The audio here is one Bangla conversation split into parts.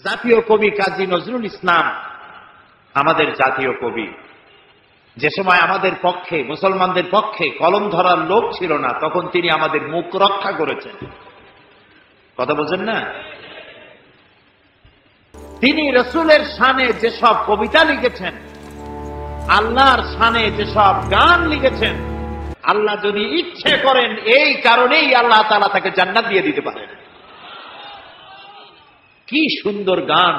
জাতীয় কবি কাজী নজরুল ইসলাম আমাদের জাতীয় কবি। যে সময় আমাদের পক্ষে, মুসলমানদের পক্ষে কলম ধরার লোক ছিল না, তখন তিনি আমাদের মুখ রক্ষা করেছেন। কথা বোঝেন না? তিনি রসুলের শানে যেসব কবিতা লিখেছেন, আল্লাহর শানে যেসব গান লিখেছেন, আল্লাহ যদি ইচ্ছে করেন এই কারণেই আল্লাহ তাআলা তাকে জান্নাত দিয়ে দিতে পারেন। কি সুন্দর গান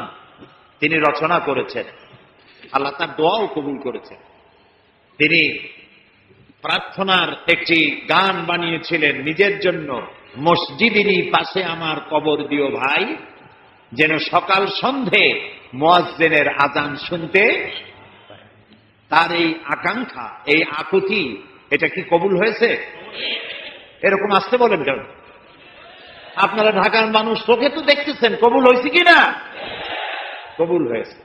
তিনি রচনা করেছেন, আল্লাহ তার দোয়াও কবুল করেছেন। তিনি প্রার্থনার একটি গান বানিয়েছিলেন নিজের জন্য, মসজিদেরই পাশে আমার কবর দিও ভাই, যেন সকাল সন্ধে মুয়াজ্জিনের আযান শুনতে। তার এই আকাঙ্ক্ষা, এই আকুতি, এটা কি কবুল হয়েছে? এরকম আসতে বলেন কেন? আপনারা ঢাকার মানুষ, চোখে তো দেখতেছেন, কবুল হয়েছে কিনা? কবুল হয়েছে।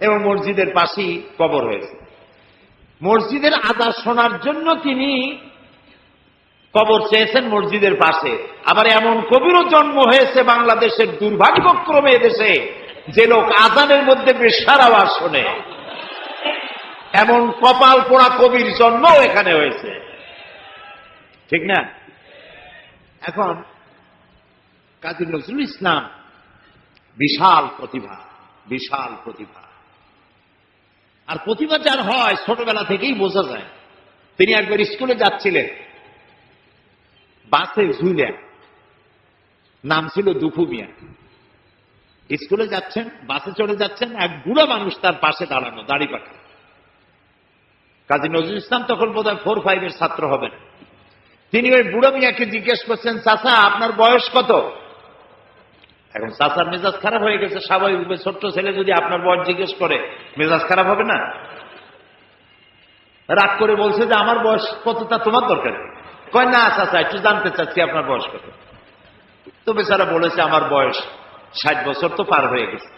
এবং মসজিদের পাশেই কবর হয়েছে। মসজিদের আযান শোনার জন্য তিনি কবর চেয়েছেন মসজিদের পাশে। আবার এমন কবিরও জন্ম হয়েছে বাংলাদেশের, দুর্ভাগ্যক্রমে এদেশে, যে লোক আযানের মধ্যে বেশ্যার আওয়াজ শোনে। এমন কপাল পোড়া কবির জন্মও এখানে হয়েছে, ঠিক না? এখন কাজী নজরুল ইসলাম বিশাল প্রতিভা, বিশাল প্রতিভা। আর প্রতিভা যার হয় ছোটবেলা থেকেই বোঝা যায়। তিনি একবার স্কুলে যাচ্ছিলেন, বাসে ঝুলে, নাম ছিল দুখু মিয়া। স্কুলে যাচ্ছেন, বাসে চড়ে যাচ্ছেন, এক বুড়া মানুষ তার পাশে দাঁড়ানো, দাড়ি পাকা। কাজী নজরুল ইসলাম তখন বোধহয় 4-5 ছাত্র হবেন। তিনি ওই বুড়া মিয়াকে জিজ্ঞেস করছেন, চাচা আপনার বয়স কত? এখন চাচার মেজাজ খারাপ হয়ে গেছে, স্বাভাবিক। ছোট্ট ছেলে যদি আপনার বয়স জিজ্ঞেস করে, মেজাজ খারাপ হবে না? রাগ করে বলছে যে আমার বয়স কত তা তোমার দরকার। কয় না চাচা, একটু জানতে চাচ্ছি আপনার বয়স কত। তো বেচারা বলেছে আমার বয়স 60 বছর তো পার হয়ে গেছে।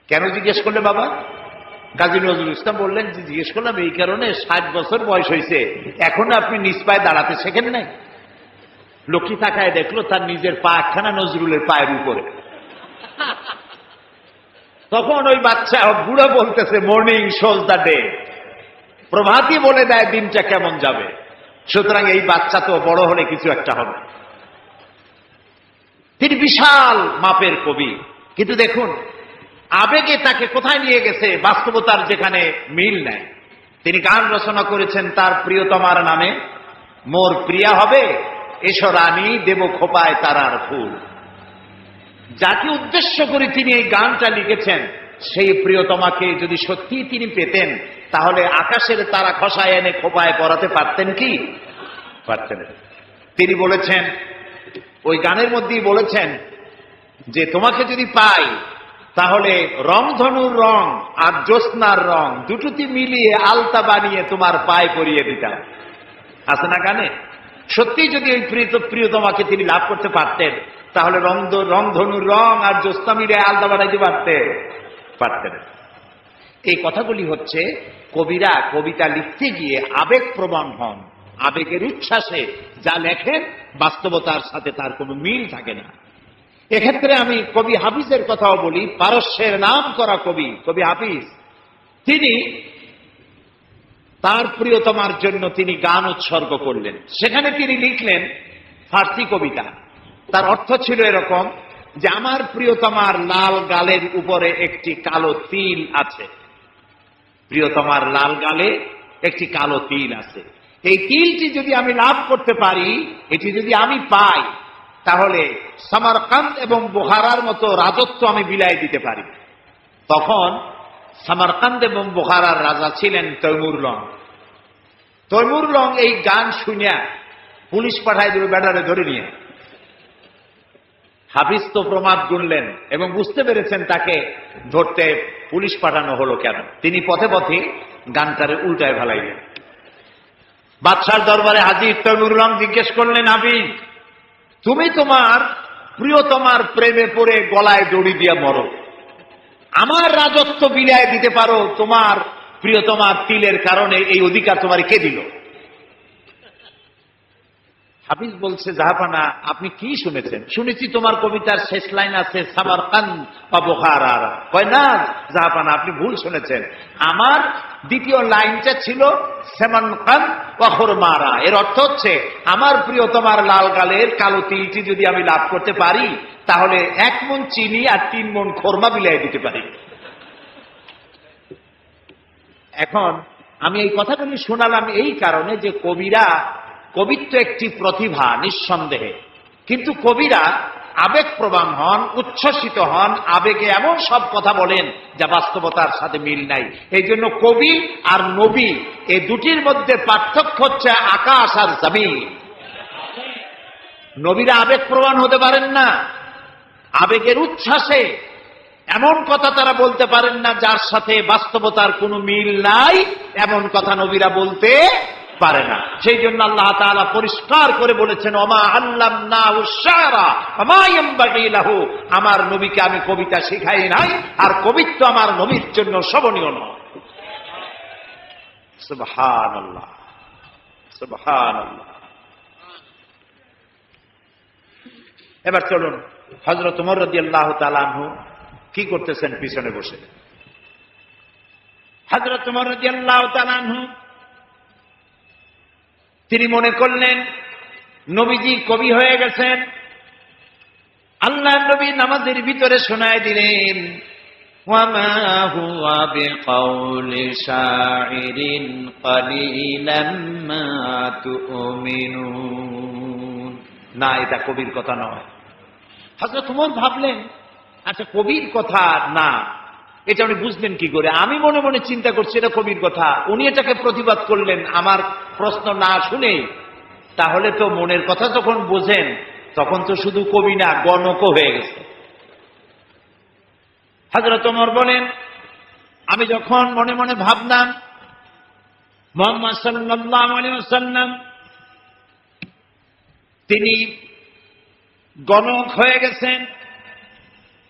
কেন জিজ্ঞেস করলে বাবা? কাজী নজরুল ইসলাম বললেন যে জিজ্ঞেস করলাম এই কারণে, 60 বছর বয়স হয়েছে, এখন আপনি নিজ পায়ে দাঁড়াতে শেখেন নাই। লক্ষ্মী তাকায় দেখলো তার নিজের পা একখানা নজরুলের পায়ের উপরে। তখন ওই বাচ্চা বুড়া বলতেছে, মর্নিং শোজ দ্য ডে, প্রভাতই বলে দেয় দিনটা কেমন যাবে। সুতরাং এই বাচ্চা তো বড় হলে কিছু একটা হবে। তিনি বিশাল মাপের কবি, কিন্তু দেখুন আবেগে তাকে কোথায় নিয়ে গেছে, বাস্তবতার যেখানে মিল নেয়। তিনি গান রচনা করেছেন তার প্রিয়তমার নামে, মোর প্রিয়া হবে এসো রানী, দেব খোপায় তারার ফুল। যাকে উদ্দেশ্য করে তিনি এই গানটা লিখেছেন, সেই প্রিয়তমাকে যদি সত্যি তিনি পেতেন, তাহলে আকাশের তারা খসায় এনে খোপায় পরাতে পারতেন কি? পারতেন। তিনি বলেছেন, ওই গানের মধ্যেই বলেছেন যে তোমাকে যদি পাই তাহলে রংধনুর রং আর জ্যোৎস্নার রং দুটোতে মিলিয়ে আলতা বানিয়ে তোমার পায়ে পরিয়ে দিতাম। আছে না গানে? সত্যি যদি ওই প্রিয়তমাকে তিনি লাভ করতে পারতেন, তাহলে রংধনুর রং আর জ্যোৎস্না মিলিয়ে আলতা বানাইতে পারতেন। এই কথাগুলি হচ্ছে কবিরা কবিতা লিখতে গিয়ে আবেগ প্রবণ হন, আবেগের উচ্ছ্বাসে যা লেখেন বাস্তবতার সাথে তার কোনো মিল থাকে না। এক্ষেত্রে আমি কবি হাফিজের কথাও বলি। পারস্যের নাম করা কবি, কবি হাফিজ, তিনি তার প্রিয়তমার জন্য তিনি গান উৎসর্গ করলেন। সেখানে তিনি লিখলেন ফার্সি কবিতা। তার অর্থ ছিল এরকম যে আমার প্রিয়তমার লাল গালের উপরে একটি কালো তিল আছে, প্রিয়তমার লাল গালে একটি কালো তিল আছে। এই তিলটি যদি আমি লাভ করতে পারি, এটি যদি আমি পাই, তাহলে সামারকান্দ এবং বুখারার মতো রাজত্ব আমি বিলাই দিতে পারি। তখন সামারকান্দ এবং বুখারার রাজা ছিলেন তৈমুর লং। তৈমুর লং এই গান শুনিয়া পুলিশ পাঠায় দেবে ব্যাটারে ধরে নিয়ে। হাফিজ তো প্রমাদ গুনলেন এবং বুঝতে পেরেছেন তাকে ধরতে পুলিশ পাঠানো হলো কেন। তিনি পথে পথে গানটারে উল্টায় ফেলাইলেন। বাদশার দরবারে হাজির তৈমুর লং জিজ্ঞেস করলেন, হাফিজ তুমি তোমার প্রিয়তমার প্রেমে পড়ে গলায় দড়ি দিয়া মরো, আমার রাজত্ব বিলায় দিতে পারো তোমার প্রিয়তমার তিলের কারণে, এই অধিকার তোমার কে দিল? হাফিজ বলছে, জাহাপানা আপনি কি শুনেছেন? শুনেছি তোমার কবিতার শেষ লাইন আছে সামারকান্দ বা বুখারা। কয় না জাহাপানা, আপনি ভুল শুনেছেন। আমার দ্বিতীয় লাইনটা ছিল সেমানকান্দ বা খুরমারা। এর অর্থ হচ্ছে আমার প্রিয় তোমার লাল গালের কালো তিলটি যদি আমি লাভ করতে পারি, তাহলে 1 মণ চিনি আর 3 মণ খোরমা বিলাই দিতে পারি। এখন আমি এই কথাগুলি শোনালাম এই কারণে যে কবিত্ব একটি প্রতিভা নিঃসন্দেহে, কিন্তু কবিরা আবেগপ্রবণ হন, উচ্ছ্বসিত হন, আবেগে এমন সব কথা বলেন যা বাস্তবতার সাথে মিল নাই। এই জন্য কবি আর নবী এই দুটির মধ্যে পার্থক্য হচ্ছে আকাশ আর জমিন। নবীরা আবেগপ্রবণ হতে পারেন না, আবেগের উচ্ছ্বাসে এমন কথা তারা বলতে পারেন না যার সাথে বাস্তবতার কোনো মিল নাই, এমন কথা নবীরা বলতে পারে না। সেই জন্য আল্লাহ তাআলা পরিষ্কার করে বলেছেন, ওমা আল্লামনাহু শা'রা ওমা ইয়ানবাগী লাহু, আমার নবীকে আমি কবিতা শিখাই নাই, আর কবিত্ব আমার নবীর জন্য শোভনীয় নয়। সুবহানাল্লাহ, সুবহানাল্লাহ। এবার চলুন, হযরত ওমর রাদিয়াল্লাহু তাআলা আনহু কি করতেছেন পিছনে বসে। হযরত ওমর রাদিয়াল্লাহু তাআলা আনহু তিনি মনে করলেন নবীজি কবি হয়ে গেছেন। আল্লাহর নবী নামাজের ভিতরে শোনায় দিলেন, ওয়ামা হুয়া বিকাউলি শাইরিন কালিলাম মা তুমিনুন। না, এটা কবির কথা নয়। হযরত ওমর ভাবলেন, আচ্ছা কবির কথা না, এটা উনি বুঝলেন কি করে? আমি মনে মনে চিন্তা করছি এটা কবির কথা, উনি এটাকে প্রতিবাদ করলেন আমার প্রশ্ন না শুনে। তাহলে তো মনের কথা যখন বোঝেন তখন তো শুধু কবি না, গণকও হয়ে গেছে। হযরত ওমর বলেন, আমি যখন মনে মনে ভাবলাম মুহাম্মদ সাল্লাল্লাহু আলাইহি ওয়াসাল্লাম তিনি গণক হয়ে গেছেন,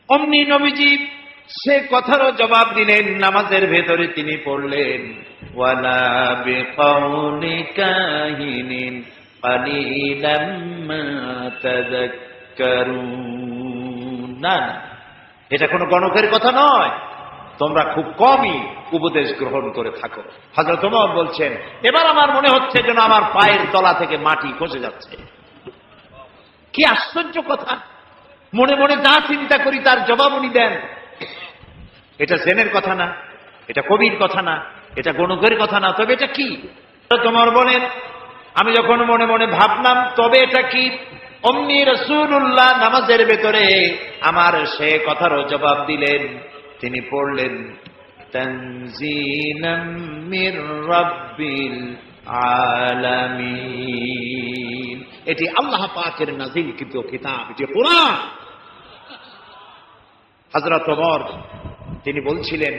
অমনি নবীজি সে কথারও জবাব দিলেন। নামাজের ভেতরে তিনি পড়লেন, ওয়ালা বিকাউলি কাহিনিন কালিলাম মা তাযাক্কারুন। না, এটা কোনো গণকের কথা নয়, তোমরা খুব কমই উপদেশ গ্রহণ করে থাকো। হযরত ওমর বলছেন, এবার আমার মনে হচ্ছে যেন আমার পায়ের তলা থেকে মাটি খসে যাচ্ছে। কি আশ্চর্য কথা! মনে মনে যা চিন্তা করি তার জবাব উনি দেন। এটা জেনের কথা না, এটা কবির কথা না, এটা গণকের কথা না, তবে এটা কি? তোমার বলেন, আমি যখন মনে মনে ভাবলাম তবে এটা কি, অমনি রাসূলুল্লাহ নামাজের ভেতরে আমার সে কথারও জবাব দিলেন। তিনি পড়লেন, তানজিলাম মির রাব্বিল আলামিন। এটি আল্লাহ পাকের নাযিলকৃত কিতাব, এটি কুরআন। হযরত ওমর তিনি বলছিলেন,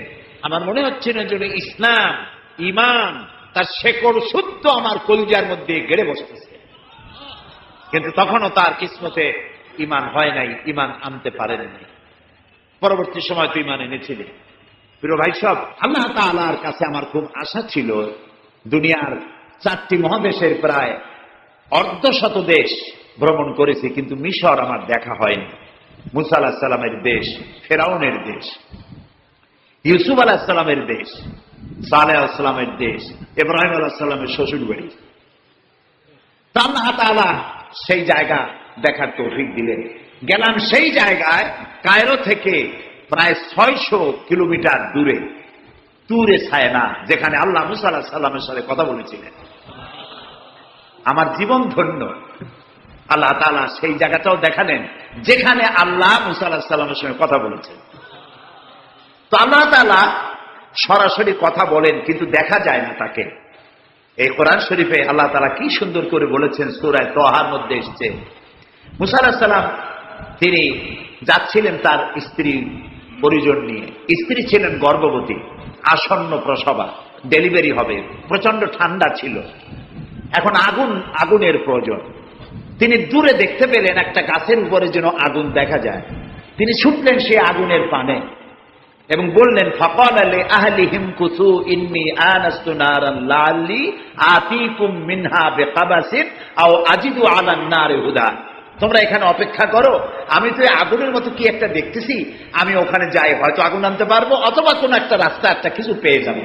আমার মনে হচ্ছে না যেন ইসলাম, ঈমান তার শেকড় শুদ্ধ আমার কলিজার মধ্যে গেড়ে বসতেছে। কিন্তু তখনও তার কিসমতে ঈমান হয় নাই, ঈমান আনতে পারেন নাই। পরবর্তী সময় তো ঈমান এনেছিলেন। প্রিয় ভাই সব, আল্লাহ তাআলার কাছে আমার খুব আশা ছিল। দুনিয়ার 4টি মহাদেশের প্রায় অর্ধশত দেশ ভ্রমণ করেছি, কিন্তু মিশর আমার দেখা হয়নি। মুসা আলাইহিস সালামের দেশ, ফেরাউনের দেশ, ইউসুফ আলাইহিস সালামের দেশ, সালেহ আলাইহিস সালামের দেশ, ইব্রাহিম আলাইহিস সালামের শ্বশুর বাড়ি। আল্লাহ তাআলা সেই জায়গা দেখার তৌফিক দিলেন। গেলাম সেই জায়গায়, কায়রো থেকে প্রায় 600 কিলোমিটার দূরে তুরে সায়না, যেখানে আল্লাহ মুসা আলাইহিস সালামের সাথে কথা বলেছিলেন। আমার জীবন ধন্য। আল্লাহ তাআলা সেই জায়গাটাও দেখালেন যেখানে আল্লাহ মুসা আলাইহিস সালামের সঙ্গে কথা বলেছেন। তো আল্লাহ তাআলা সরাসরি কথা বলেন, কিন্তু দেখা যায় না তাকে। এই কোরআন শরীফে আল্লাহ তাআলা কি সুন্দর করে বলেছেন, সূরা তাহার মধ্যে এসেছে, মুসা আলাইহিস সালাম তিনি যাচ্ছিলেন তার স্ত্রী পরিজন নিয়ে। স্ত্রী ছিলেন গর্ভবতী, আসন্ন প্রসবা, ডেলিভারি হবে, প্রচন্ড ঠান্ডা ছিল, এখন আগুনের প্রয়োজন। তিনি দূরে দেখতে পেলেন একটা গাছের উপরে যেন আগুন দেখা যায়। তিনি ছুটলেন সেই আগুনের পানে এবং বললেন, ফাকালা লিআহলিহিম কুসু ইন্নী আনাস্তু নারান লাআল্লি আতীকুম মিনহা বিকাবাসিন আও আজিদু আলান নারে হুদা, তোমরা এখানে অপেক্ষা করো, আমি তো আগুনের মতো কি একটা দেখতেছি, আমি ওখানে যাই, হয়তো আগুন আনতে পারবো, অথবা কোন একটা রাস্তা একটা কিছু পেয়ে যাবো।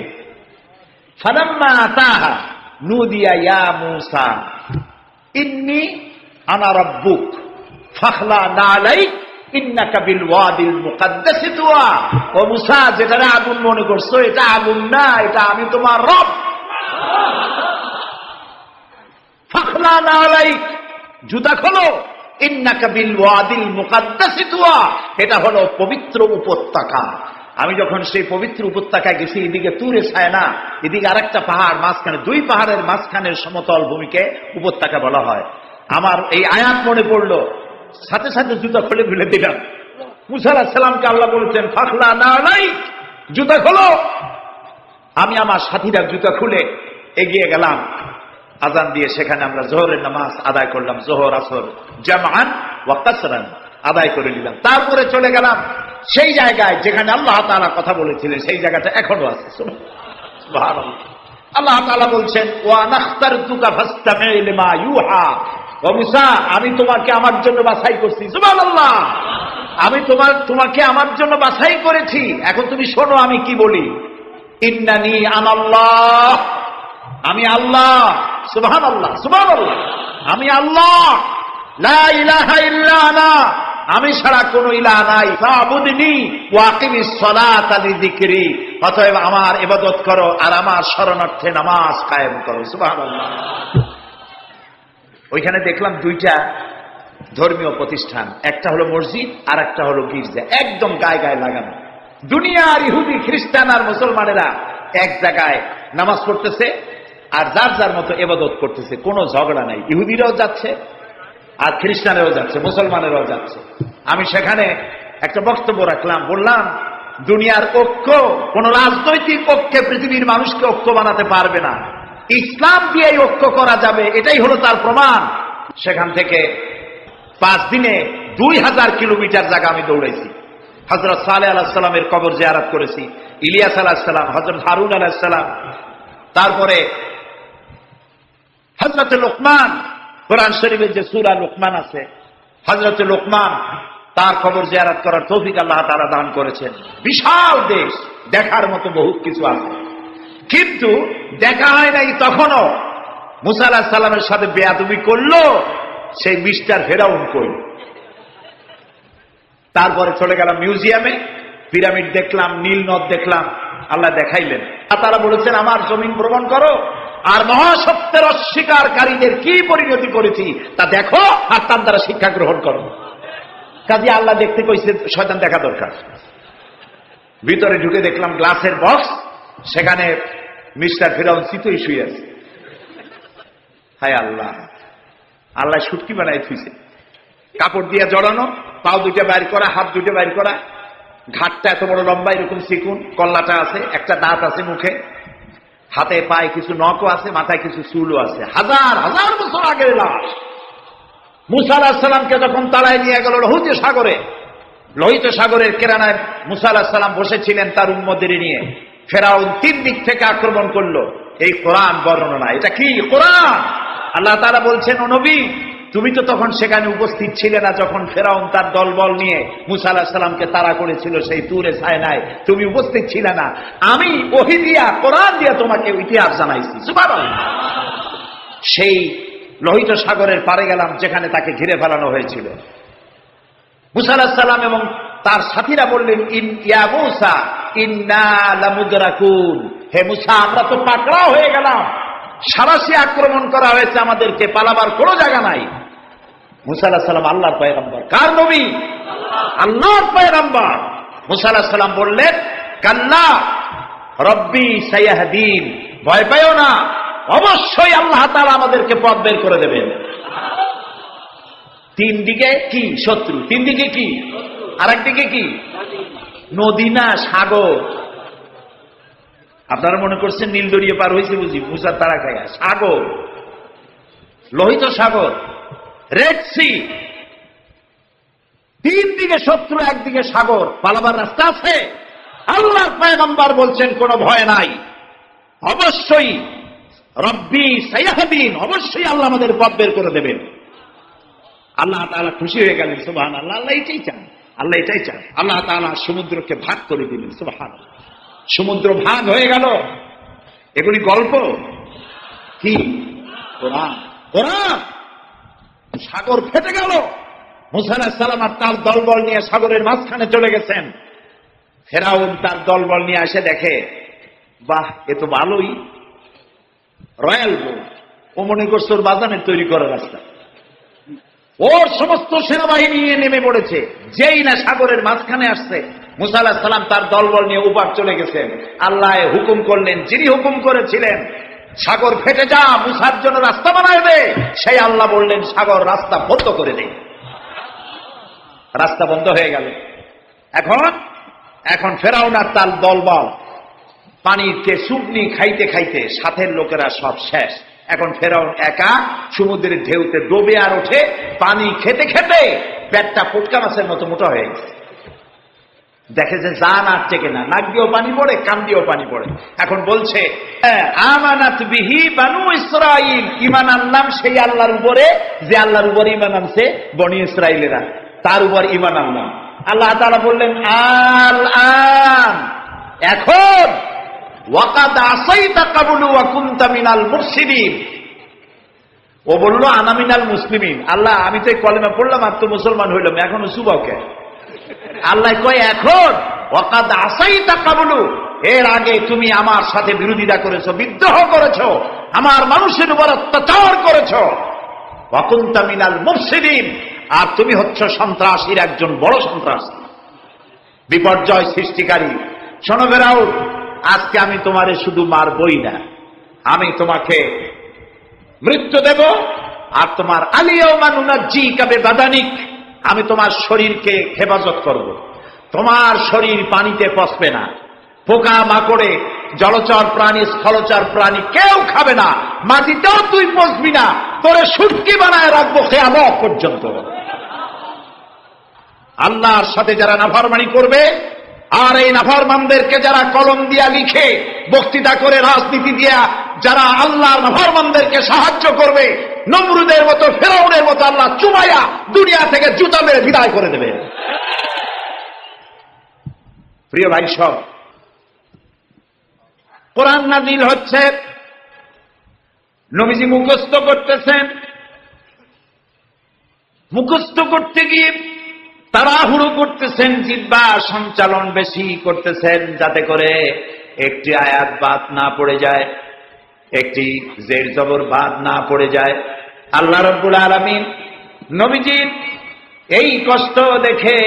ফালাম্মা আতাহা নুদিয়া ইয়া মূসা ইন্নী আনা রাব্বুক ফাখলা নালাইক ইন্নাকা বিল ওয়াদিল মুকাদ্দাসি তুয়া। ও মূসা, যেটারে আগুন মনে করছো, এটা আগুন না, এটা আমি তোমার রব। ফাখলা নালাইক, জুতা খোলো, ইন্নাকা বিল ওয়াদিল মুকাদ্দাসি তুয়া, এটা হলো পবিত্র উপত্যকা। আমি যখন সেই পবিত্র উপত্যকায় গেছি, এদিকে তুরে ছায়না, এদিকে আরেকটা পাহাড়, মাঝখানে দুই পাহাড়ের মাঝখানের সমতল ভূমিকে উপত্যকা বলা হয়। আমার এই আয়াত মনে পড়লো, সাথে সাথে জুতা খুলে ফেলে দিলাম। মূসা আলাইহিস সালামকে আল্লাহ বলেছেন ফাখলা নালাইক, জুতা খোলো। আমি আমার সাথীরা জুতা খুলে এগিয়ে গেলাম, আজান দিয়ে সেখানে আমরা জোহরের নামাজ আদায় করলাম, জোহর আসর জামআন ওয়া কাসরান আদায় করে নিলাম। তারপরে চলে গেলাম সেই জায়গায় যেখানে আল্লাহ তাআলা কথা বলেছিলেন, সেই জায়গাটা এখনো আছে। সুবহানাল্লাহ। আল্লাহ তাআলা বলছেন ওয়া নাখতারতুকা ফাসতামি' লিমা ইউহা, ও মূসা, আমি তোমাকে আমার জন্য বাছাই করছি। সুবহানাল্লাহ। আমি তোমাকে আমার জন্য বাছাই করেছি, এখন তুমি শোনো আমি কি বলি। ইন্নানি আনাল্লাহ, আমি আল্লাহ। সুবহানাল্লাহ, সুবহানাল্লাহ। আমি আল্লাহ, লা ইলাহা ইল্লা আনা, আমি ছাড়া কোনো ইলাহ নাই। ফাবুদনি ওয়া আকিমিস সালাতা লিযিকরি, অতএব আমার ইবাদত করো আর আমার শরণার্থে নামাজ কায়েম করো। সুবহানাল্লাহ। ওইখানে দেখলাম দুইটা ধর্মীয় প্রতিষ্ঠান, একটা হলো মসজিদ আর একটা হলো গির্জা, একদম গায়ে গায়ে লাগানো। দুনিয়ার ইহুদি খ্রিস্টান আর মুসলমানেরা এক জায়গায় নামাজ পড়তেছে আর যার যার মতো ইবাদত করতেছে, কোনো ঝগড়া নাই। ইহুদিরাও যাচ্ছে আর খ্রিস্টানেরও যাচ্ছে, মুসলমানেরাও যাচ্ছে। আমি সেখানে একটা বক্তব্য রাখলাম, বললাম দুনিয়ার ঐক্য কোন রাজনৈতিক ঐক্যে পৃথিবীর মানুষকে ঐক্য বানাতে পারবে না, ইসলাম দিয়ে ঐক্য করা যাবে, এটাই হলো তার প্রমাণ। সেখান থেকে 5 দিনে 2000 কিলোমিটার জায়গা আমি দৌড়াইছি। হযরত সালেহ আলাইহিস সালামের কবর জিয়ারত করেছি, ইলিয়াস আলাইহিস সালাম, হযরত হারুন আলাইহিস সালাম, তারপরে হযরত লোকমান, কোরআন শরীফের যে সূরা লোকমান আছে, হযরত লোকমান, তার কবর জিয়ারত করার তৌফিক আল্লাহ তাআলা দান করেছেন। বিশাল দেশ, দেখার মতো বহুত কিছু আছে, কিন্তু দেখা হয় নাই। তখনও মুসা আলাইহিস সালামের সাথে বেয়াদবি করলো সেই মিস্টার ফেরাউন কই। তারপরে চলে গেলাম মিউজিয়ামে, পিরামিড দেখলাম, নীল নদ দেখলাম, আল্লাহ দেখাইলেন। তারা বলেছেন আমার জমিন ভ্রমণ করো আর মহাসত্যের অস্বীকারীদের কি পরিণতি করেছি তা দেখো আর তার দ্বারা শিক্ষা গ্রহণ করো। কাজে আল্লাহ দেখতে কইছে, শয়তান দেখা দরকার। ভিতরে ঢুকে দেখলাম গ্লাসের বক্স, সেখানে মিস্টার ফেরাউন চিতই শুয়ে আছে। হায় আল্লাহ, আল্লাহ শুটকি বানাই থুইছে, কাপড় দিয়ে জড়ানো, পাও দুইটা বাইর করা, হাত দুইটা বাইর করা, ঘাটটা এত বড় লম্বা, এরকম চিকুন, কল্লাটা আছে, একটা দাঁত আছে মুখে, হাতে পায়ে কিছু নখও আছে, মাথায় কিছু চুলও আছে। হাজার হাজার বছর আগের লাশ। মুসা আলাইহিস সালামকে যখন তাড়ায় নিয়ে গেল লোহিত সাগরে, লোহিত সাগরের কেরানায় মুসা আলাইহিস সালাম বসেছিলেন তার উম্মতদের নিয়ে। ফেরাউন 3 দিক থেকে আক্রমণ করলো। এই কোরআন বর্ণনা, এটা কি কোরআন? আল্লাহ তাআলা বলছেন ও নবী, তুমি তো তখন সেখানে উপস্থিত ছিলে না যখন ফেরাউন তার দলবল নিয়ে মুসা আলাইহিস সালামকে তাড়া করেছিল সেই তুরে সায়নায়, তুমি উপস্থিত ছিলে না। আমি ওহী দিয়া, কোরআন দিয়া তোমাকে ইতিহাস জানাইছি। সুবহানাল্লাহ। সেই লোহিত সাগরের পারে গেলাম যেখানে তাকে ঘিরে ফেলানো হয়েছিল। মুসা আলাইহিস সালাম এবং তার সাথীরা বললেন ইয়া মূসা ইন্না লামুদরাকুন, হে মুসা আমরা তো পাকড়াও হয়ে গেলাম, সারাশি আক্রমণ করা হয়েছে, আমাদেরকে পালাবার কোনো জায়গা নাই। মুসা আলাইহিস সালাম আল্লাহর পয়গম্বর। কার নবী? আল্লাহর পয়গম্বর। মুসা আলাইহিস সালাম বললেন কাল্লা রব্বি সায়াহদিন, ভয় পাইও না, অবশ্যই আল্লাহ তাআলা আমাদেরকে পথ বের করে দেবেন। 3 দিকে কি শত্রু, 3 দিকে কি, আরেকদিকে কি নদী না সাগর। আপনারা মনে করছেন নীল দরিয়া পার হয়েছে বুঝি, মুসার তারা খায়া, সাগর, লোহিত সাগর, রেড সি, 3 দিকে শত্রু, একদিকে সাগর, পালাবার রাস্তা আছে। আল্লাহর পয়গম্বর বলছেন কোনো ভয় নাই, অবশ্যই রব্বি সাইয়াহদিন, অবশ্যই আল্লাহ আমাদের পথ বের করে দেবেন। আল্লাহ তাআলা খুশি হয়ে গেলেন, সুবহানাল্লাহ। আল্লাহ এটাই চান, আল্লাহ এটাই চান। আল্লাহ তাআলা সমুদ্রকে ভাগ করে দিলেন, সুবহানাল্লাহ। সমুদ্র ভাগ হয়ে গেল। এগুলি গল্প কি? কোরআন। কোরআন। সাগর ফেটে গেল। মুসা আলাইহিস সালাম আর তার দলবল নিয়ে সাগরের মাঝখানে চলে গেছেন। ফেরাউন তার দলবল নিয়ে এসে দেখে, বাহ, এ তো ভালোই, রয়্যাল বোট। ও মনে করছে ওর বাজানের তৈরি করার রাস্তা। ওর সমস্ত সেনাবাহিনী নিয়ে নেমে পড়েছে। যেই না সাগরের মাঝখানে আসছে, মুসা আলাইহিস সালাম তার দলবল নিয়ে ওপার চলে গেছেন। আল্লাহ হুকুম করলেন, যিনি হুকুম করেছিলেন সাগর ফেটে যা, মুসার জন্য রাস্তা বানায় দে, সেই আল্লাহ বললেন সাগর রাস্তা বন্ধ করে দে। রাস্তা বন্ধ হয়ে গেল। এখন ফেরাউন আর তার দলবল পানিতে চুবনি খাইতে খাইতে সাথের লোকেরা সব শেষ। এখন ফেরাউন একা সমুদ্রের ঢেউতে ডোবে আর ওঠে। পানি খেতে খেতে পেটটা পুটকা মাছের মতো মোটা হয়ে গেছে। দেখে যে জান আর টেকে না, নাক দিয়েও পানি পড়ে, কান দিয়েও পানি পড়ে। এখন বলছে, আমানাত বিহি বানু ইসরাইল, ঈমান আনলাম সেই আল্লাহর উপরে যে আল্লাহর উপরে ঈমান আনছে বনি ইসরাইলেরা, তার উপর ঈমান আনলাম। আল্লাহ তাআলা বললেন, আল আন, এখন, ওয়াকাদ আসাইতা ক্বাবলু ওয়া কুনতা মিনাল মুফসিদিন। ও বলল, আনা মিনাল মুসলিমিন। আল্লাহ, আমি তো কলেমা পড়লাম আর তো মুসলমান হইলাম, এখনো যুবকে। আল্লাহ কয়, এখন, ওয়াকাদ আসাইতা ক্বাবলু, এর আগে তুমি আমার সাথে বিরোধিতা করেছো, বিদ্রোহ করেছো, আমার মানুষের উপর অত্যাচার করেছো। ওয়া কুনতা মিনাল মুফসিদিন, আর তুমি হচ্ছ সন্ত্রাসীর একজন বড় সন্ত্রাসী, বিপর্যয় সৃষ্টিকারী। শোনো ফেরাউন, আজকে আমি তোমারে শুধু মারবই না, আমি তোমাকে মৃত্যু দেব। আর তোমার আলিয়াউমা নুনাজ্জিকা বিবাদানিক, আমি তোমার শরীরকে হেফাজত করব। তোমার শরীর পানিতে পচবে না, পোকা মাকড়ে, জলচর প্রাণী, স্থলচর প্রাণী কেউ খাবে না, মাটিতেও তুই পচবি না, তোরে শুটকি বানায় রাখবো কিয়ামত পর্যন্ত। আল্লাহর সাথে যারা নাফরমানি করবে, আর এই নাফরমানদেরকে যারা কলম দিয়া লিখে, বক্তৃতা করে, রাজনীতি দিয়া যারা আল্লাহর নাফরমানদেরকে সাহায্য করবে, নমরুদের মতো, ফেরাউনের মতো আল্লাহ চুমাইয়া দুনিয়া থেকে জুতা মেরে বিদায় করে দেবে। প্রিয় ভাই সব, কোরআন নাযিল হচ্ছে, নবীজি মুখস্থ করতেছেন। মুখস্থ করতে গিয়ে তাড়াহুড়ো করতেছেন, জিহ্বা সঞ্চালন বেশি করতেছেন, যাতে করে একটি আয়াত বাদ না পড়ে যায়, একটি জের জবর বাদ না পড়ে যায়। আল্লাহ রাব্বুল আলামিন নবীজির এই কষ্ট দেখে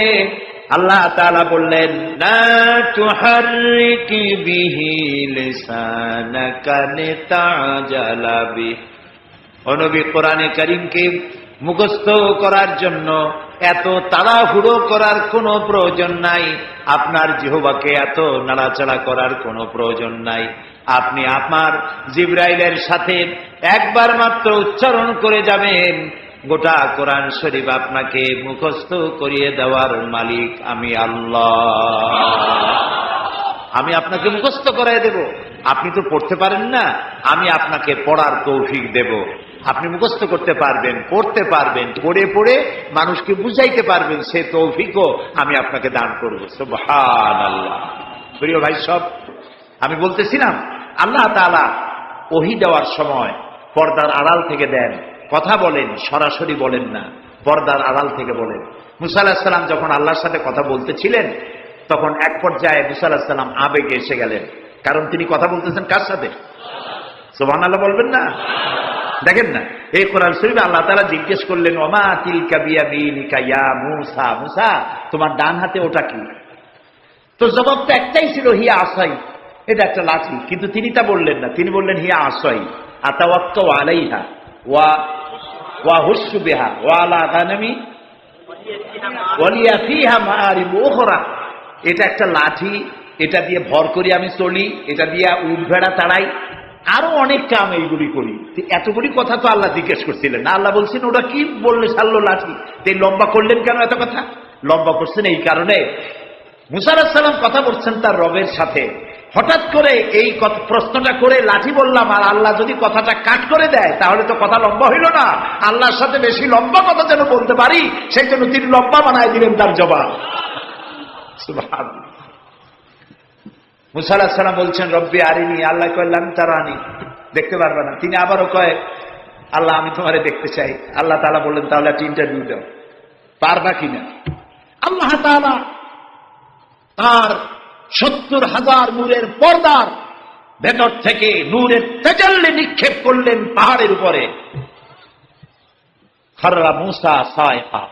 আল্লাহ তাআলা বললেন, লা তুহাররিক বিহি লিসানাকা লিতাজালা বিহি। ও নবী, কোরআনে কারীমকে মুখস্থ করার জন্য এত তাড়াহুড়ো করার কোনো প্রয়োজন নাই, আপনার জিহ্বাকে এত নাড়াচাড়া করার কোনো প্রয়োজন নাই। আপনি আপনার জিবরাইলের সাথে একবার মাত্র উচ্চারণ করে যাবেন, গোটা কোরআন শরীফ আপনাকে মুখস্থ করিয়ে দেওয়ার মালিক আমি আল্লাহ। আমি আপনাকে মুখস্থ করাই দেব। আপনি তো পড়তে পারেন না, আমি আপনাকে পড়ার তৌফিক দেব। আপনি মুখস্থ করতে পারবেন, পড়তে পারবেন, পড়ে পড়ে মানুষকে বুঝাইতে পারবেন, সে তৌফিকও আমি আপনাকে দান করব। সুবহানাল্লাহ। প্রিয় ভাই সব, আমি বলতেছিলাম আল্লাহ তাআলা ওহী দেওয়ার সময় পর্দার আড়াল থেকে দেন, কথা বলেন, সরাসরি বলেন না, পর্দার আড়াল থেকে বলেন। মুসা আলাইহিস সালাম যখন আল্লাহর সাথে কথা বলতেছিলেন, তখন এক পর্যায়ে মুসা আলাইহিস সালাম আবেগে এসে গেলেন, কারণ তিনি কথা বলতেছেন কার সাথে? সুবহানাল্লাহ বলবেন না? দেখেন না, এই কোরআন শরীফে আল্লাহ তাআলা জিজ্ঞেস করলেন, ওমা তিলকা বিয়ামিনিকা ইয়া মূসা, মূসা তোমার ডান হাতে ওটা কি? তো জবাব তো একটাই ছিল, হিয়া আসাই, এটা একটা লাঠি। কিন্তু তিনি তা বললেন না, তিনি বললেন হিয়া আসাই আতাওয়াক্কাউ আলাইহা ওয়া হুসসু বিহা ওয়া আলা গানামি ওয়া লিয়া ফিহা মাআরিব উখরা। এটা একটা লাঠি, এটা দিয়ে ভর করি আমি চলি, এটা দিয়ে উট ভেড়া তাড়াই, আরো অনেক কাম এইগুলি করি। এতগুলি কথা তো আল্লাহ জিজ্ঞেস করছিলেন না। আল্লাহ বলছেন ওটা কি বললে সারলো লাঠি, এই লম্বা করলেন কেন এত কথা? লম্বা করছেন এই কারণে, মুসা আলাইহিস সালাম কথা বলছেন তার রবের সাথে, হঠাৎ করে এই প্রশ্নটা করে লাঠি বললাম, আর আল্লাহ যদি কথাটা কাট করে দেয় তাহলে তো কথা লম্বা হইল না। আল্লাহর সাথে বেশি লম্বা কথা যেন বলতে পারি, সেই জন্য তিনি লম্বা বানায় দিলেন তার জবাব। সুবহানাল্লাহ। মুসা আলাইহিস সালাম বলছেন রব্বি আরিনি, আল্লাহ কয় লান তারানি, দেখতে পারবে না। তিনি আবারও কয় আল্লাহ আমি তোমারে দেখতে চাই। আল্লাহ তাআলা বললেন তাহলে একটা ইন্টারভিউ দাও, পারবা কিনা। আল্লাহ তাআলা তার 70,000 নূরের পর্দার ভেতর থেকে নূরের তেজাল্লি নিক্ষেপ করলেন পাহাড়ের উপরে। খাররা মুসা সায়কা,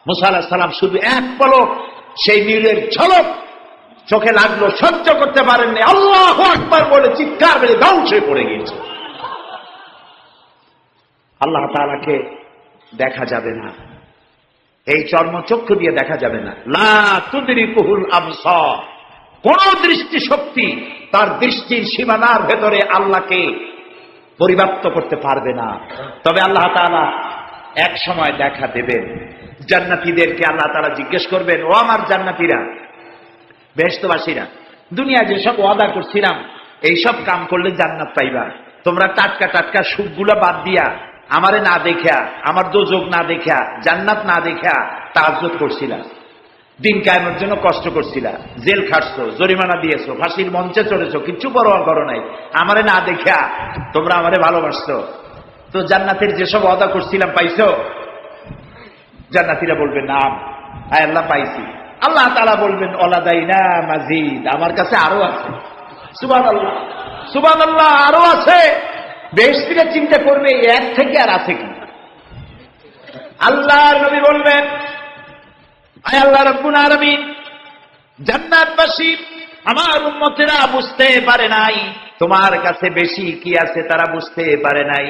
মুসা আলাইহিস সালাম শুধু এক পলক সেই নূরের ঝলক চোখে লাগলো, সহ্য করতে পারেননি, আল্লাহু আকবার বলে চিৎকার মেরে ধ্বংস হয়ে পড়ে গিয়েছে। আল্লাহ তাআলাকে দেখা যাবে না, এই চর্মচক্ষু দিয়ে দেখা যাবে না। লা তুদরিকুহুল আবসার, কোন দৃষ্টি শক্তি তার দৃষ্টির সীমানার ভেতরে আল্লাহকে পরিব্যাপ্ত করতে পারবে না। তবে আল্লাহ তাআলা এক সময় দেখা দেবেন। জান্নাতীদেরকে আল্লাহ তাআলা জিজ্ঞেস করবেন, ও আমার জান্নাতীরা, বেহেশতবাসীরা, দুনিয়ায় যেসব ওয়াদা করছিলাম এইসব কাম করলে জান্নাত পাইবা, তোমরা টাটকা টাটকা সুখগুলা বাদ দিয়া আমারে না দেখা, আমার দোজক না দেখা, জান্নাত না দেখা তাহাজ্জুদ করছিলা, দিন কায়েমের জন্য কষ্ট করছিলা, জেল খাটছো, জরিমানা দিয়েছো, ফাঁসির মঞ্চে চড়েছো, কিচ্ছু পরোয়া করো নাই, আমারে না দেখা তোমরা আমারে ভালোবাসছো, তো জান্নাতের যেসব ওয়াদা করছিলাম পাইছো? জান্নাতীরা বলবেন না, আয় আল্লাহ পাইছি। আল্লাহ তাআলা বলবেন ওয়ালাদাইনা মাজিদ, আমার কাছে আরো আছে। সুবহানাল্লাহ, সুবহানাল্লাহ, আরো আছে। বেহেশতীরা চিন্তা করবে এক থেকে আর আছে কি। আল্লাহর নবী বলবেন, আয় আল্লাহ রাব্বুল আলামিন, জান্নাতবাসী আমার উম্মতেরা বুঝতে পারে নাই তোমার কাছে বেশি কি আছে, তারা বুঝতে পারে নাই।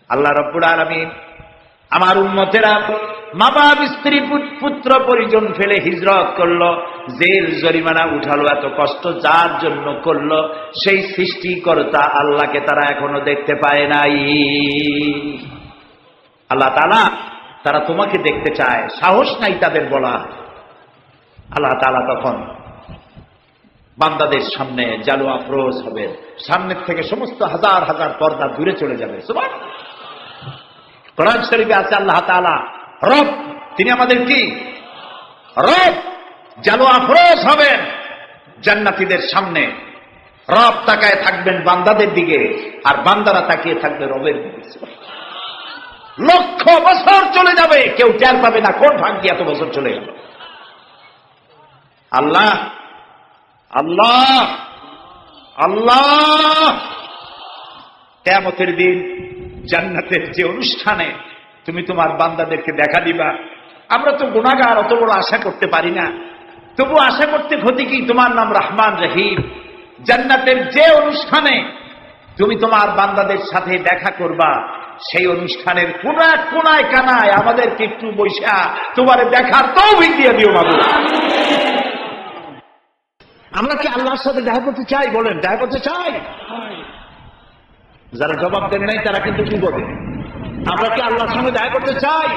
আল্লাহ রাব্বুল আলামিন আমার উম্মতেরা মা বাপ, স্ত্রী, পুত্র পরিজন ফেলে হিজরত করলো, জেল জরিমানা উঠালো, এত কষ্ট যার জন্য করলো, সেই সৃষ্টিকর্তা আল্লাহকে তারা এখনো দেখতে পায় নাই। আল্লাহ তাআলা তারা তোমাকে দেখতে চায়, সাহস নাই তাদের বলা। আল্লাহ তাআলা তখন বান্দাদের সামনে জালু আফরোজ হবে, সামনের থেকে সমস্ত হাজার হাজার পর্দা দূরে চলে যাবে। সুবহানাল্লাহ। কোরআন শরীফে আছে আল্লাহ তাআলা রব, তিনি আমাদের কি রব। জালু আফরোজ হবেন জান্নাতীদের সামনে, রব তাকায় থাকবেন বান্দাদের দিকে, আর বান্দারা তাকিয়ে থাকবে রবের দিকে। লক্ষ বছর চলে যাবে, কেউ টের পাবে না কোন ভাগ্যে এত বছর চলে গেল। আল্লাহ আল্লাহ আল্লাহ। কিয়ামতের দিন জান্নাতের যে অনুষ্ঠানে তুমি তোমার বান্দাদেরকে দেখা দিবা, আমরা তো গুনাহগার, অত বড় আশা করতে পারি না, তবু আশা করতে ক্ষতি কি, তোমার নাম রহমান রহিম। জান্নাতের যে অনুষ্ঠানে তুমি তোমার বান্দাদের সাথে দেখা করবা, সেই অনুষ্ঠানের কোনায় কোনায় কানায় আমাদেরকে একটু বৈশা তোমার দেখার তৌফিক দিয়ে দিও মাবুদ। আমরা কি আল্লাহর সাথে দেখা করতে চাই? বলেন, দেখা করতে চাই? যারা জবাব দেন নাই তারা কিন্তু বিপদে। আমরা কি আল্লাহর সঙ্গে দেখা করতে চাই?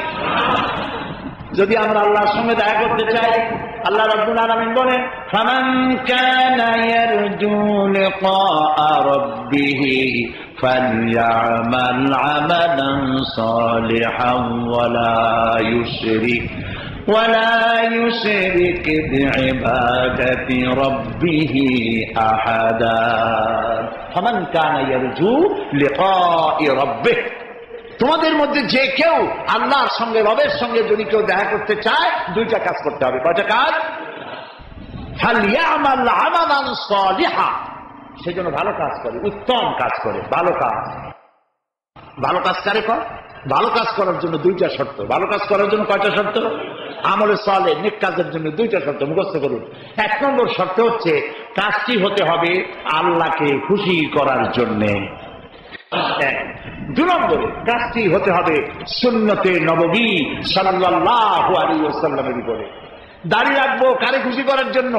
যদি আমরা আল্লাহর সঙ্গে দেখা করতে চাই, আল্লাহ রাব্বুল আলামিন বলেন, ফামান কানা ইয়ারজু লিকা রাব্বিহি ফালইআমাল আমালান সালিহান ওয়ালা ইউশরিক বিইবাদাতি রাব্বিহি আহাদা। ফামান কানা ইয়ারজু লিকা রাব্বিহি, তোমাদের মধ্যে যে কেউ আল্লাহর সঙ্গে, রবের সঙ্গে যদি কেউ দেখা করতে চায়, দুইটা কাজ করতে হবে। কয়টা কাজ? ফালইআমাল আমালান সালিহা, সেজন্য ভালো কাজ করে, উত্তম কাজ করে, ভালো কাজ। ভালো কাজ কারে কর? ভালো কাজ করার জন্য দুইটা শর্ত। ভালো কাজ করার জন্য কয়টা শর্ত? আমলে সালেহ, নেক কাজের জন্য দুইটা শর্ত মুখস্থ করুন। এক নম্বর শর্ত হচ্ছে কাজটি হতে হবে আল্লাহকে খুশি করার জন্যে। দুই নম্বরে কাজটি হতে হবে সুন্নতে নববী সাল্লাল্লাহু আলাইহি ওয়াসাল্লামের উপরে। দাড়ি রাখবো কারে খুশি করার জন্য?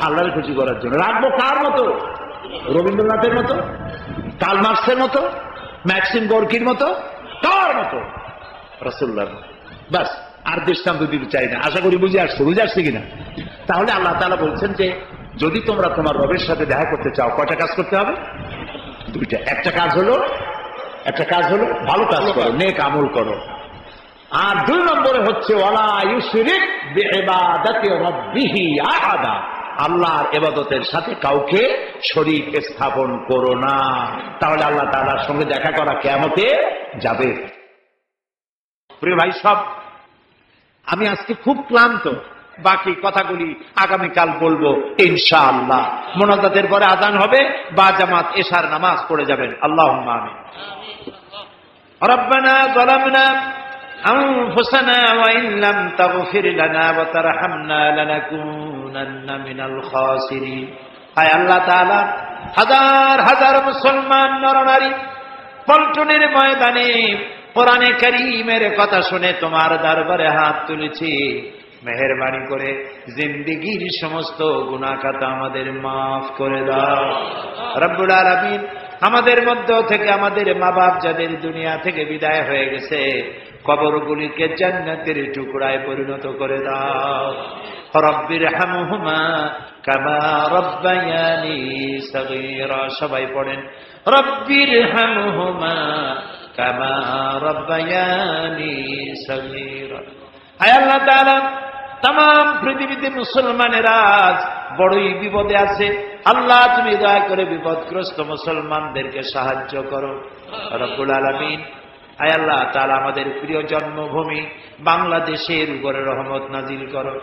আল্লাহর খুশি করার জন্য। রাখবো কার মতো? রবীন্দ্রনাথের মতো, কার্ল মার্কসের মতো, ম্যাক্সিম গোর্কির মতো? কার মতো? রাসূলুল্লাহর মতো। বাস, আর দৃষ্টান্ত দিতে চাই না। আশা করি বুঝে আসছে কিনা? তাহলে আল্লাহ তাআলা বলছেন যে যদি তোমরা তোমার রবের সাথে দেখা করতে চাও কয়টা কাজ করতে হবে? দুইটা। একটা কাজ হলো ভালো কাজ করো, নেক আমল করো। আর 2 নম্বরে হচ্ছে ওয়ালা ইউশরিক বিইবাদাতি রাব্বিহি আহাদা, আল্লাহর ইবাদতের সাথে কাউকে শরীক স্থাপন করো না। তাহলে আল্লাহ তাআলার সঙ্গে দেখা করা কিয়ামতে যাবে। প্রিয় ভাই সব, আমি আজকে খুব ক্লান্ত, বাকি কথাগুলি আগামীকাল বলবো ইনশাআল্লাহ। মোনাজাতের পরে আযান হবে, বা জামাত এশার নামাজ পড়ে যাবেন। আল্লাহুম্মা আমিন। রব্বানা যালামনা আনফুসানা ওয়া ইন লাম তাগফির লানা ওয়া তারহামনা লানাকুনান্না মিনাল খাসিরিন। হায় আল্লাহ তাআলা, হাজার হাজার মুসলমান নরনারী পল্টনের ময়দানে কোরআনে কারীমের কথা শুনে তোমার দরবারে হাত তুলেছি। মেহেরবানি করে জিন্দেগীর সমস্ত গুনাহ খাতা আমাদের মাফ করে দাও রব্বুল আলামিন। আমাদের মধ্য থেকে আমাদের মা বাপ যাদের দুনিয়া থেকে বিদায় হয়ে গেছে, কবরগুলিকে জান্নাতের টুকরায় পরিণত করে দাও। রব্বির হামহুমা কামা রব্বায়ানি সগীরা। সবাই পড়েন রব্বির হামহুমা কামা রব্বায়ানি সগীরা। হায় আল্লাহ তাআলা, तमाम পৃথিবীতে মুসলমানেরা আজ বড়ই বিপদে আছে। আল্লাহ তুমি দয়া করে বিপদগ্রস্ত মুসলমানদেরকে সাহায্য করো রব্বুল আলামিন। আয় আল্লাহ তাআলা, আমাদের প্রিয় জন্মভূমি বাংলাদেশের উপরে রহমত নাজিল করো।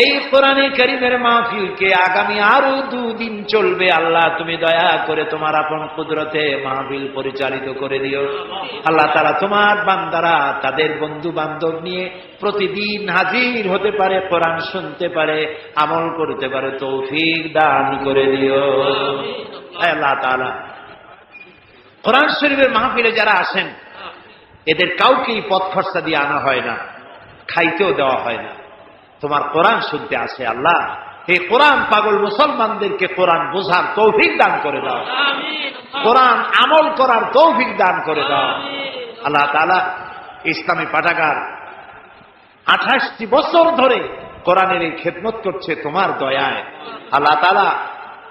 এই কোরআনে কারীমের মাহফিলকে আগামী আরো 2 দিন চলবে। আল্লাহ তুমি দয়া করে তোমার আপন কুদরতে মাহফিল পরিচালিত করে দিও। আল্লাহ তাআলা, তোমার বান্দারা তাদের বন্ধু বান্ধব নিয়ে প্রতিদিন হাজির হতে পারে, কোরআন শুনতে পারে, আমল করতে পারে, তৌফিক দান করে দিও। আয় আল্লাহ তাআলা, কোরআন শরীফের মাহফিলে যারা আসেন এদের কাউকেই পথ খরচা দিয়ে আনা হয় না, খাইতেও দেওয়া হয় না, তোমার কোরআন শুনতে আসে। আল্লাহ, এই কোরআন পাগল মুসলমানদেরকে কোরআন বোঝার তৌফিক দান করে দাও, কোরআন আমল করার তৌফিক দান করে দাও। আল্লাহ তাআলা, ইসলামী পাঠাগার 28টি বছর ধরে কোরআনের এই খেদমত করছে তোমার দয়ায়। আল্লাহ তাআলা,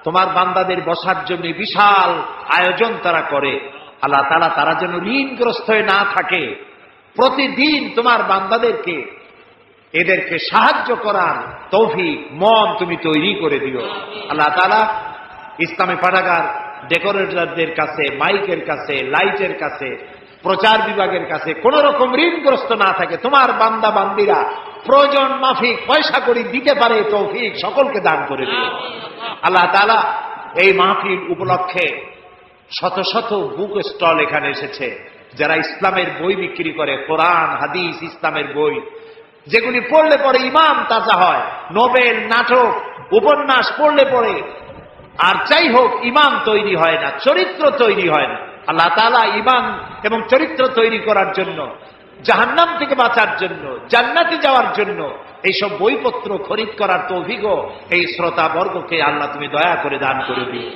তোমার বান্দাদের বসার জন্য বিশাল আয়োজন তারা করে। আল্লাহ তাআলা, তারা যেন ঋণগ্রস্ত হয়ে না থাকে, প্রতিদিন তোমার বান্দাদেরকে এদেরকে সাহায্য করার তৌফিক মন তুমি তৈরি করে দিও। আল্লাহ তাআলা, ইসলামী পাঠাগার ডেকোরেটরদের কাছে, মাইকের কাছে, লাইটের কাছে, প্রচার বিভাগের কাছে কোন রকম ঋণগ্রস্ত না থাকে, তোমার বান্দা বান্দিরা প্রয়োজন মাফিক পয়সা করি দিতে পারে, তৌফিক সকলকে দান করে দিও। আল্লাহ তাআলা, এই মাহফিল উপলক্ষে শত শত বুক স্টল এখানে এসেছে, যারা ইসলামের বই বিক্রি করে, কোরআন হাদিস ইসলামের বই, যেগুলি পড়লে পরে ইমান তাজা হয়। নোবেল, নাটক, উপন্যাস পড়লে পরে আর যাই হোক ইমান তৈরি হয় না, চরিত্র তৈরি হয় না। আল্লাহ তাআলা ইমান এবং চরিত্র তৈরি করার জন্য, জাহান্নাম থেকে বাঁচার জন্য, জান্নাতে যাওয়ার জন্য এইসব বইপত্র খরিদ করার তৌফিকও এই শ্রোতা বর্গকে আল্লাহ তুমি দয়া করে দান করে দিও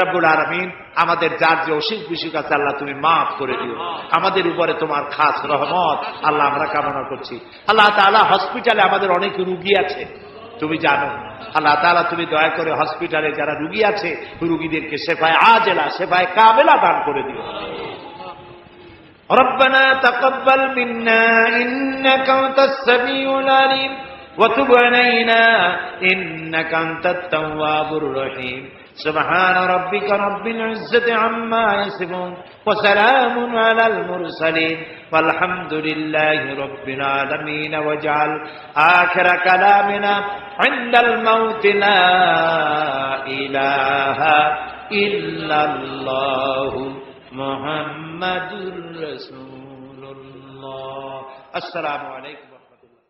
রব্বুল আলামিন। আমাদের যার যে অসুখ বিসুখ আছে আল্লাহ তুমি মাফ করে দিও। আমাদের উপরে তোমার খাস রহমত আল্লাহ আমরা কামনা করছি। আল্লাহ তাআলা, হসপিটালে আমাদের অনেক রুগী আছে, তুমি জানো। আল্লাহ তাআলা, তুমি দয়া করে হসপিটালে যারা রুগী আছে রুগীদেরকে শেফায়ে আজেলা, শেফায়ে কামেলা দান করে দিও। ربنا تقبل منا إنك أنت السميع العليم وتب علينا إنك أنت التواب الرحيم سبحان ربك رب العزة عما يصفون وسلام على المرسلين والحمد لله رب العالمين واجعل آخر كلامنا عند الموت لا إله إلا الله মুহাম্মাদুর রাসূলুল্লাহ। আসসালামু আলাইকুম ওয়া রাহমাতুল্লাহ।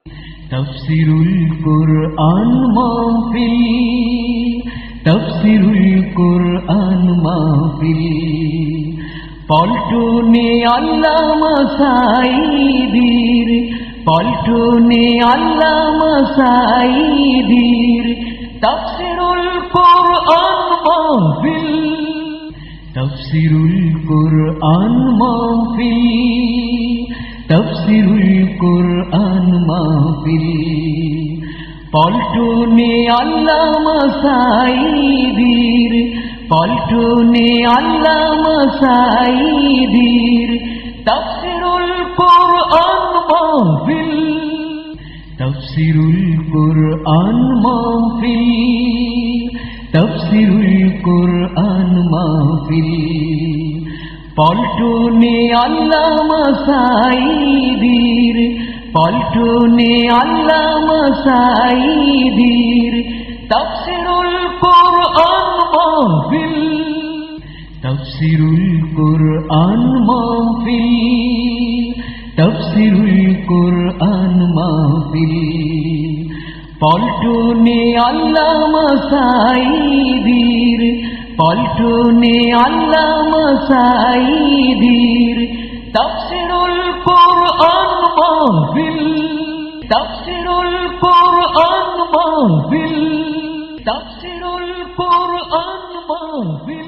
তাফসীরুল কুরআন মাহফিল, তাফসীরুল কুরআন মাহফিল, পল্টনে আল্লামা সাঈদীর, পল্টনে আল্লামা সাঈদীর তাফসীরুল কুরআন মাহফিল, তাফসীরুল কুরআন মাহফিল, তাফসীরুল কুরআন মাহফিল, পল্টনে আল্লামা সাঈদীর, পল্টনে আল্লামা সাঈদীর তাফসীরুল কোরআন মাহফিল, তাফসীরুল কোরআন মাহফিল, তাফসীরুল কোরআন মাহফিল। পল্টনে আল্লামা সাঈদীর, পল্টনে আল্লামা সাঈদীর তাফসীরুল কোরআন মাহফিল, তাফসীরুল কোরআন মাহফিল, তাফসীরুল কোরআন মাহফিল। পল্টনে আল্লামা সাঈদীর, পল্টনে আল্লামা সাঈদীর তাফসীরুল কোরআন মাহফিল, তাফসীরুল কোরআন মাহফিল, তাফসীরুল কোরআন মাহফিল।